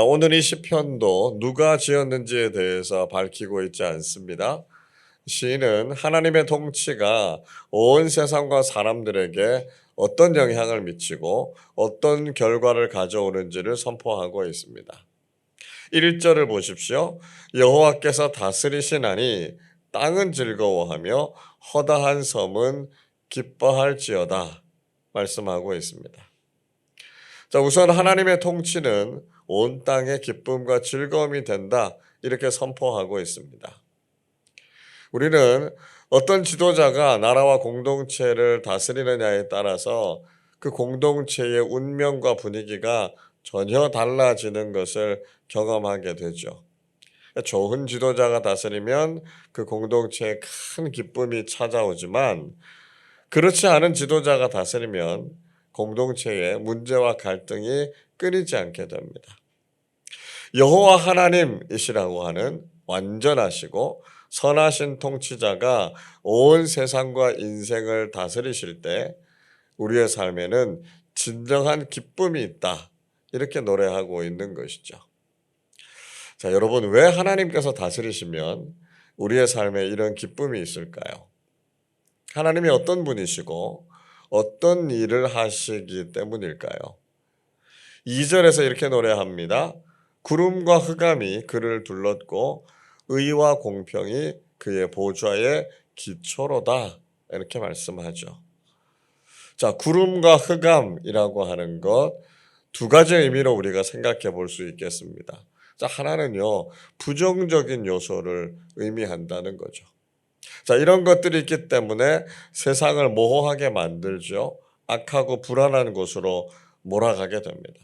오늘 이 시편도 누가 지었는지에 대해서 밝히고 있지 않습니다. 시인은 하나님의 통치가 온 세상과 사람들에게 어떤 영향을 미치고 어떤 결과를 가져오는지를 선포하고 있습니다. 1절을 보십시오. 여호와께서 다스리시나니 땅은 즐거워하며 허다한 섬은 기뻐할지어다 말씀하고 있습니다. 자, 우선 하나님의 통치는 온 땅의 기쁨과 즐거움이 된다 이렇게 선포하고 있습니다. 우리는 어떤 지도자가 나라와 공동체를 다스리느냐에 따라서 그 공동체의 운명과 분위기가 전혀 달라지는 것을 경험하게 되죠. 좋은 지도자가 다스리면 그 공동체에 큰 기쁨이 찾아오지만 그렇지 않은 지도자가 다스리면 공동체에 문제와 갈등이 끊이지 않게 됩니다. 여호와 하나님이시라고 하는 완전하시고 선하신 통치자가 온 세상과 인생을 다스리실 때 우리의 삶에는 진정한 기쁨이 있다. 이렇게 노래하고 있는 것이죠. 자, 여러분, 왜 하나님께서 다스리시면 우리의 삶에 이런 기쁨이 있을까요? 하나님이 어떤 분이시고 어떤 일을 하시기 때문일까요? 2절에서 이렇게 노래합니다. 구름과 흑암이 그를 둘렀고 의와 공평이 그의 보좌의 기초로다. 이렇게 말씀하죠. 자, 구름과 흑암이라고 하는 것 두 가지 의미로 우리가 생각해 볼 수 있겠습니다. 자, 하나는요, 부정적인 요소를 의미한다는 거죠. 자, 이런 것들이 있기 때문에 세상을 모호하게 만들죠. 악하고 불안한 곳으로 몰아가게 됩니다.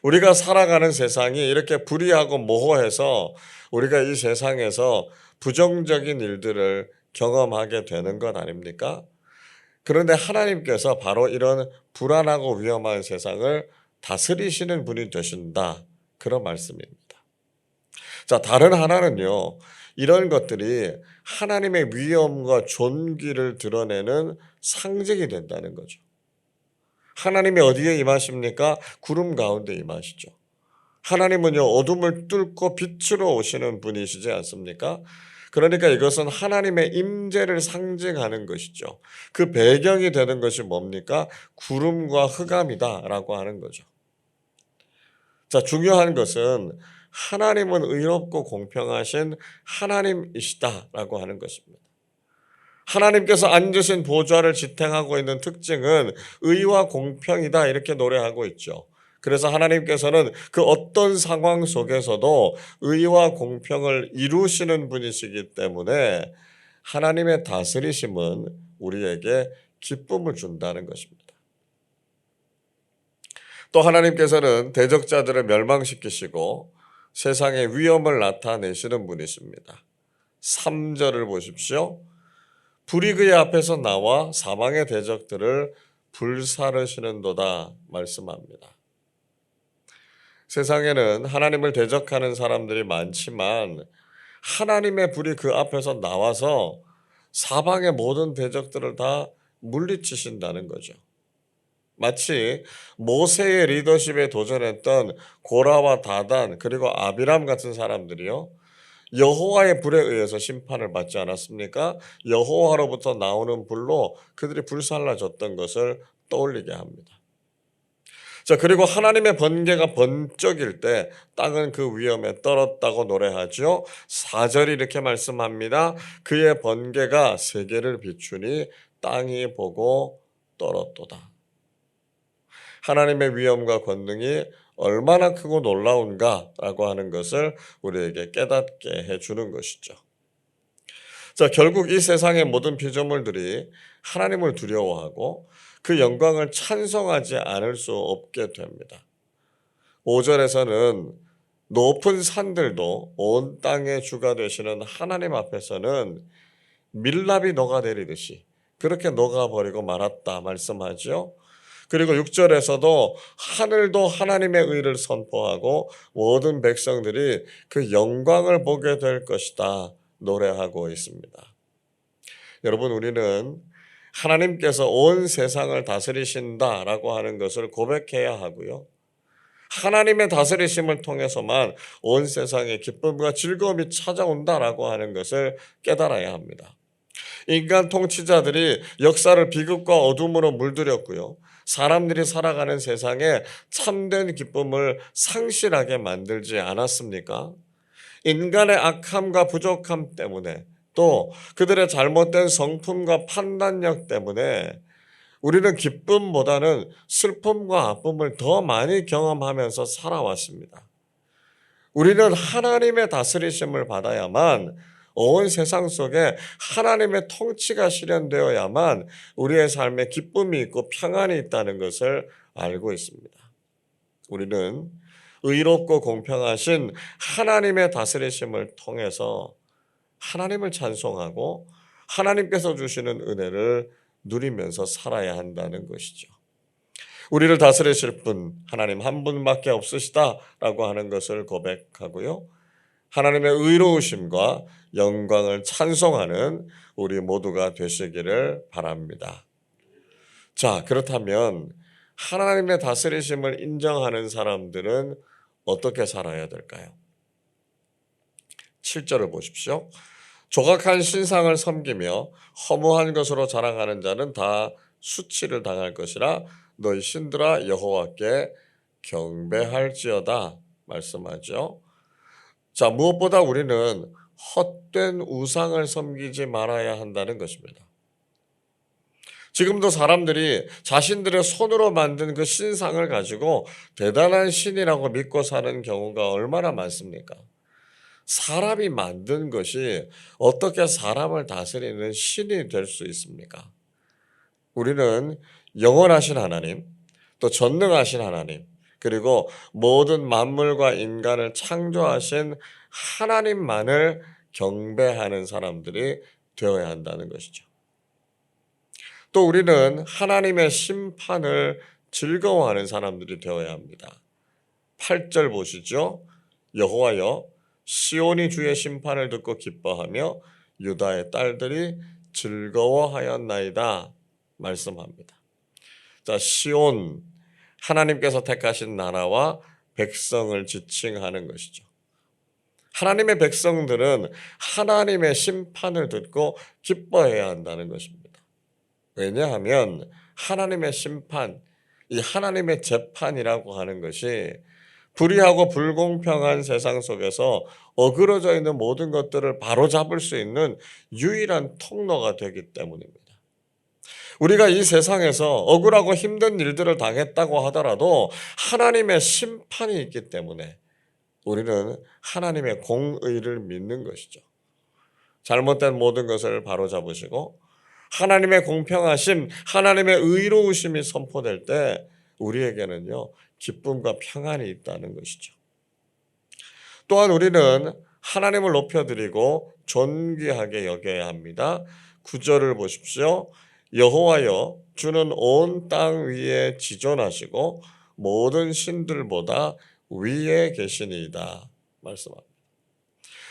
우리가 살아가는 세상이 이렇게 불의하고 모호해서 우리가 이 세상에서 부정적인 일들을 경험하게 되는 것 아닙니까? 그런데 하나님께서 바로 이런 불안하고 위험한 세상을 다스리시는 분이 되신다. 그런 말씀입니다. 자, 다른 하나는요, 이런 것들이 하나님의 위엄과 존귀를 드러내는 상징이 된다는 거죠. 하나님이 어디에 임하십니까? 구름 가운데 임하시죠. 하나님은요, 어둠을 뚫고 빛으로 오시는 분이시지 않습니까? 그러니까 이것은 하나님의 임재를 상징하는 것이죠. 그 배경이 되는 것이 뭡니까? 구름과 흑암이다라고 하는 거죠. 자, 중요한 것은 하나님은 의롭고 공평하신 하나님이시다라고 하는 것입니다. 하나님께서 앉으신 보좌를 지탱하고 있는 특징은 의와 공평이다 이렇게 노래하고 있죠. 그래서 하나님께서는 그 어떤 상황 속에서도 의와 공평을 이루시는 분이시기 때문에 하나님의 다스리심은 우리에게 기쁨을 준다는 것입니다. 또 하나님께서는 대적자들을 멸망시키시고 세상의 위험을 나타내시는 분이십니다. 3절을 보십시오. 불이 그의 앞에서 나와 사방의 대적들을 불사르시는도다 말씀합니다. 세상에는 하나님을 대적하는 사람들이 많지만 하나님의 불이 그 앞에서 나와서 사방의 모든 대적들을 다 물리치신다는 거죠. 마치 모세의 리더십에 도전했던 고라와 다단 그리고 아비람 같은 사람들이요. 여호와의 불에 의해서 심판을 받지 않았습니까? 여호와로부터 나오는 불로 그들이 불살라졌던 것을 떠올리게 합니다. 자, 그리고 하나님의 번개가 번쩍일 때 땅은 그 위험에 떨었다고 노래하죠. 4절이 이렇게 말씀합니다. 그의 번개가 세계를 비추니 땅이 보고 떨었도다. 하나님의 위엄과 권능이 얼마나 크고 놀라운가라고 하는 것을 우리에게 깨닫게 해주는 것이죠. 자, 결국 이 세상의 모든 피조물들이 하나님을 두려워하고 그 영광을 찬송하지 않을 수 없게 됩니다. 5절에서는 높은 산들도 온 땅의 주가 되시는 하나님 앞에서는 밀랍이 녹아내리듯이 그렇게 녹아버리고 말았다 말씀하죠. 그리고 6절에서도 하늘도 하나님의 의를 선포하고 모든 백성들이 그 영광을 보게 될 것이다 노래하고 있습니다. 여러분, 우리는 하나님께서 온 세상을 다스리신다라고 하는 것을 고백해야 하고요. 하나님의 다스리심을 통해서만 온 세상에 기쁨과 즐거움이 찾아온다라고 하는 것을 깨달아야 합니다. 인간 통치자들이 역사를 비극과 어둠으로 물들였고요. 사람들이 살아가는 세상에 참된 기쁨을 상실하게 만들지 않았습니까? 인간의 악함과 부족함 때문에 또 그들의 잘못된 성품과 판단력 때문에 우리는 기쁨보다는 슬픔과 아픔을 더 많이 경험하면서 살아왔습니다. 우리는 하나님의 다스리심을 받아야만 온 세상 속에 하나님의 통치가 실현되어야만 우리의 삶에 기쁨이 있고 평안이 있다는 것을 알고 있습니다. 우리는 의롭고 공평하신 하나님의 다스리심을 통해서 하나님을 찬송하고 하나님께서 주시는 은혜를 누리면서 살아야 한다는 것이죠. 우리를 다스리실 분 하나님 한 분밖에 없으시다라고 하는 것을 고백하고요. 하나님의 의로우심과 영광을 찬송하는 우리 모두가 되시기를 바랍니다. 자, 그렇다면 하나님의 다스리심을 인정하는 사람들은 어떻게 살아야 될까요? 7절을 보십시오. 조각한 신상을 섬기며 허무한 것으로 자랑하는 자는 다 수치를 당할 것이라 너희 신들아 여호와께 경배할지어다 말씀하죠. 자, 무엇보다 우리는 헛된 우상을 섬기지 말아야 한다는 것입니다. 지금도 사람들이 자신들의 손으로 만든 그 신상을 가지고 대단한 신이라고 믿고 사는 경우가 얼마나 많습니까? 사람이 만든 것이 어떻게 사람을 다스리는 신이 될 수 있습니까? 우리는 영원하신 하나님, 또 전능하신 하나님, 그리고 모든 만물과 인간을 창조하신 하나님만을 경배하는 사람들이 되어야 한다는 것이죠. 또 우리는 하나님의 심판을 즐거워하는 사람들이 되어야 합니다. 8절 보시죠. 여호와여 시온이 주의 심판을 듣고 기뻐하며 유다의 딸들이 즐거워하였나이다 말씀합니다. 자, 시온 하나님께서 택하신 나라와 백성을 지칭하는 것이죠. 하나님의 백성들은 하나님의 심판을 듣고 기뻐해야 한다는 것입니다. 왜냐하면 하나님의 심판, 이 하나님의 재판이라고 하는 것이 불의하고 불공평한 세상 속에서 어그러져 있는 모든 것들을 바로잡을 수 있는 유일한 통로가 되기 때문입니다. 우리가 이 세상에서 억울하고 힘든 일들을 당했다고 하더라도 하나님의 심판이 있기 때문에 우리는 하나님의 공의를 믿는 것이죠. 잘못된 모든 것을 바로잡으시고 하나님의 공평하심, 하나님의 의로우심이 선포될 때 우리에게는요, 기쁨과 평안이 있다는 것이죠. 또한 우리는 하나님을 높여드리고 존귀하게 여겨야 합니다. 9절을 보십시오. 여호와여 주는 온 땅 위에 지존하시고 모든 신들보다 위에 계시니이다 말씀합니다.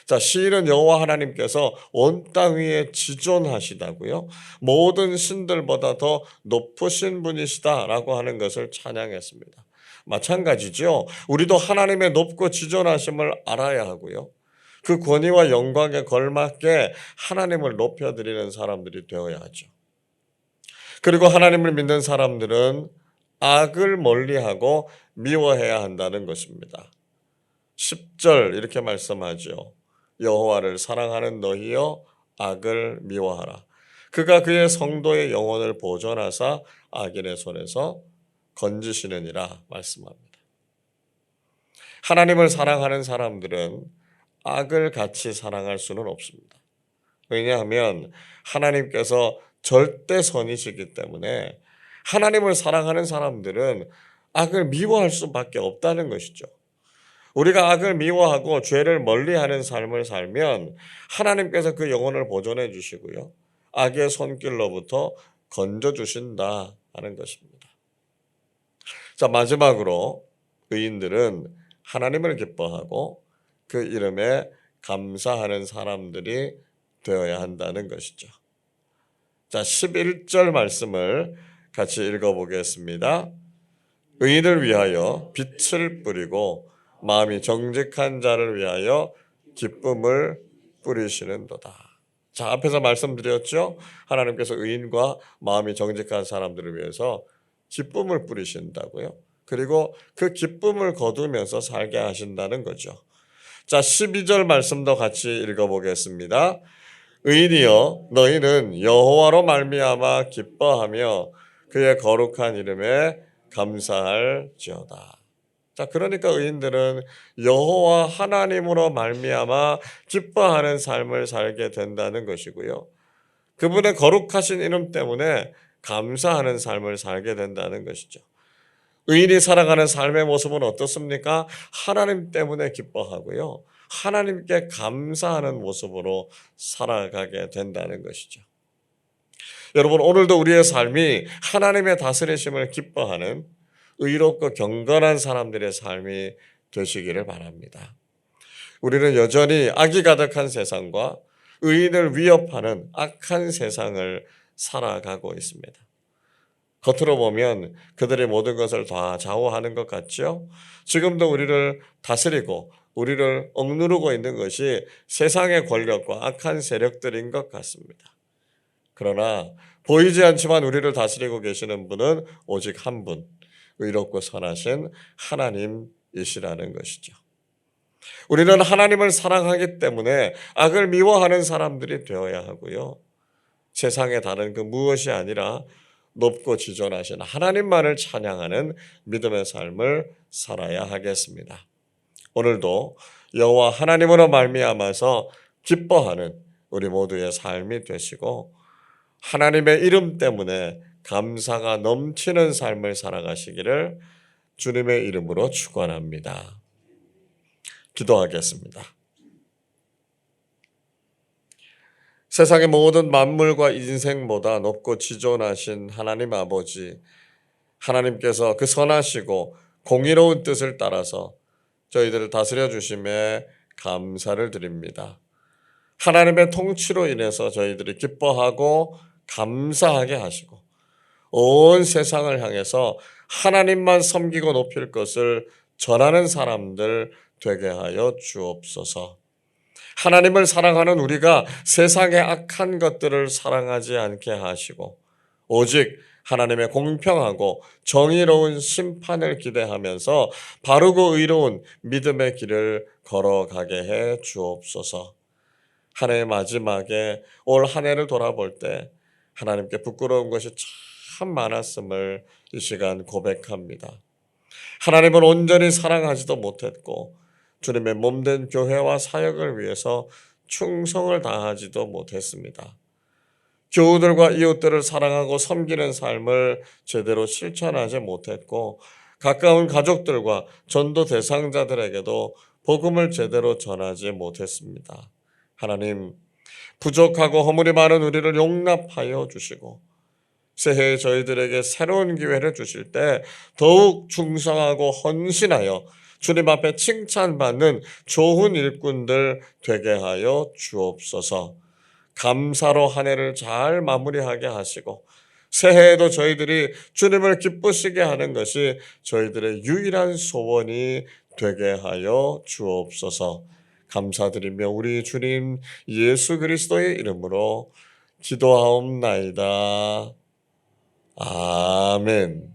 자, 시인은 여호와 하나님께서 온 땅 위에 지존하시다고요. 모든 신들보다 더 높으신 분이시다라고 하는 것을 찬양했습니다. 마찬가지죠. 우리도 하나님의 높고 지존하심을 알아야 하고요. 그 권위와 영광에 걸맞게 하나님을 높여드리는 사람들이 되어야 하죠. 그리고 하나님을 믿는 사람들은 악을 멀리하고 미워해야 한다는 것입니다. 10절 이렇게 말씀하죠. 여호와를 사랑하는 너희여 악을 미워하라. 그가 그의 성도의 영혼을 보존하사 악인의 손에서 건지시느니라 말씀합니다. 하나님을 사랑하는 사람들은 악을 같이 사랑할 수는 없습니다. 왜냐하면 하나님께서 절대 선이시기 때문에 하나님을 사랑하는 사람들은 악을 미워할 수밖에 없다는 것이죠. 우리가 악을 미워하고 죄를 멀리하는 삶을 살면 하나님께서 그 영혼을 보존해 주시고요. 악의 손길로부터 건져주신다 하는 것입니다. 자, 마지막으로 의인들은 하나님을 기뻐하고 그 이름에 감사하는 사람들이 되어야 한다는 것이죠. 자, 11절 말씀을 같이 읽어보겠습니다. 의인을 위하여 빛을 뿌리고 마음이 정직한 자를 위하여 기쁨을 뿌리시는도다. 자, 앞에서 말씀드렸죠? 하나님께서 의인과 마음이 정직한 사람들을 위해서 기쁨을 뿌리신다고요. 그리고 그 기쁨을 거두면서 살게 하신다는 거죠. 자, 12절 말씀도 같이 읽어보겠습니다. 의인이여 너희는 여호와로 말미암아 기뻐하며 그의 거룩한 이름에 감사할지어다. 자, 그러니까 의인들은 여호와 하나님으로 말미암아 기뻐하는 삶을 살게 된다는 것이고요. 그분의 거룩하신 이름 때문에 감사하는 삶을 살게 된다는 것이죠. 의인이 살아가는 삶의 모습은 어떻습니까? 하나님 때문에 기뻐하고요. 하나님께 감사하는 모습으로 살아가게 된다는 것이죠. 여러분, 오늘도 우리의 삶이 하나님의 다스리심을 기뻐하는 의롭고 경건한 사람들의 삶이 되시기를 바랍니다. 우리는 여전히 악이 가득한 세상과 의인을 위협하는 악한 세상을 살아가고 있습니다. 겉으로 보면 그들의 모든 것을 다 좌우하는 것 같죠? 지금도 우리를 다스리고 우리를 억누르고 있는 것이 세상의 권력과 악한 세력들인 것 같습니다. 그러나 보이지 않지만 우리를 다스리고 계시는 분은 오직 한 분, 의롭고 선하신 하나님이시라는 것이죠. 우리는 하나님을 사랑하기 때문에 악을 미워하는 사람들이 되어야 하고요. 세상에 다른 그 무엇이 아니라 높고 지존하신 하나님만을 찬양하는 믿음의 삶을 살아야 하겠습니다. 오늘도 여호와 하나님으로 말미암아서 기뻐하는 우리 모두의 삶이 되시고 하나님의 이름 때문에 감사가 넘치는 삶을 살아가시기를 주님의 이름으로 축원합니다. 기도하겠습니다. 세상의 모든 만물과 인생보다 높고 지존하신 하나님 아버지, 하나님께서 그 선하시고 공의로운 뜻을 따라서 저희들을 다스려 주심에 감사를 드립니다. 하나님의 통치로 인해서 저희들이 기뻐하고 감사하게 하시고 온 세상을 향해서 하나님만 섬기고 높일 것을 전하는 사람들 되게 하여 주옵소서. 하나님을 사랑하는 우리가 세상의 악한 것들을 사랑하지 않게 하시고 오직 하나님의 공평하고 정의로운 심판을 기대하면서 바르고 의로운 믿음의 길을 걸어가게 해 주옵소서. 한 해의 마지막에 올 한 해를 돌아볼 때 하나님께 부끄러운 것이 참 많았음을 이 시간 고백합니다. 하나님을 온전히 사랑하지도 못했고 주님의 몸된 교회와 사역을 위해서 충성을 다하지도 못했습니다. 교우들과 이웃들을 사랑하고 섬기는 삶을 제대로 실천하지 못했고 가까운 가족들과 전도 대상자들에게도 복음을 제대로 전하지 못했습니다. 하나님, 부족하고 허물이 많은 우리를 용납하여 주시고 새해에 저희들에게 새로운 기회를 주실 때 더욱 충성하고 헌신하여 주님 앞에 칭찬받는 좋은 일꾼들 되게 하여 주옵소서. 감사로 한 해를 잘 마무리하게 하시고 새해에도 저희들이 주님을 기쁘시게 하는 것이 저희들의 유일한 소원이 되게 하여 주옵소서. 감사드리며 우리 주님 예수 그리스도의 이름으로 기도하옵나이다. 아멘.